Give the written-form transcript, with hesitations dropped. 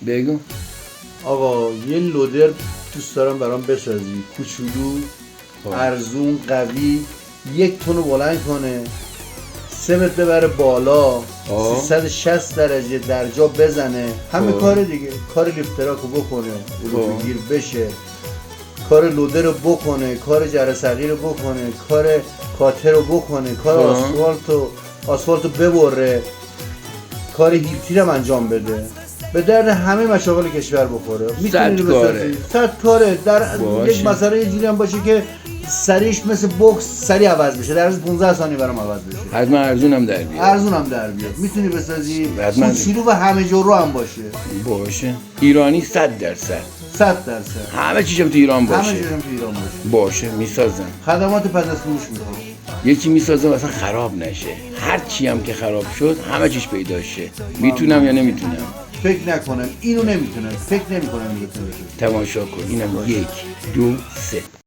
بگو. آقا یه لودر دوست دارم برام بسازی، کوچولو، ارزون، قوی، 1 تن بلند کنه، 3 متر ببره بالا، 360 درجه در جا بزنه، همه کار دیگه، کار لیفتراکو بکنه، گیر بشه، کار لودر رو بکنه، کار جرثقیل رو بکنه، کار کاتر رو بکنه، کار آسفالتو ببره، کار هیپتی رو انجام بده، به درد همه مشاغل کشور بخوره. صد کاره. 100 کاره در یک مسئله یه جوری هم باشه که سریش مثل بوکس سری عوض بشه، در از 15 ثانیه برام عوض بشه. حتما ارزونم در بیاد. ارزونم در بیاد. میتونی بسازی، کوچولو و همه جورو هم باشه. باشه. ایرانی 100%. 100%. همه چیزم تو ایران باشه. همه چیزم تو ایران باشه. باشه میسازم. خدمات پس از فروش میخوام. یکی میسازم اصلا خراب نشه. هر چی هم که خراب شد همه چیش پیدا شه. میتونم یا نمیتونم؟ فکر نکنم اینو نمیتونم. فکر نمیکنم میتونم. تماشا کن. اینم 1 2 3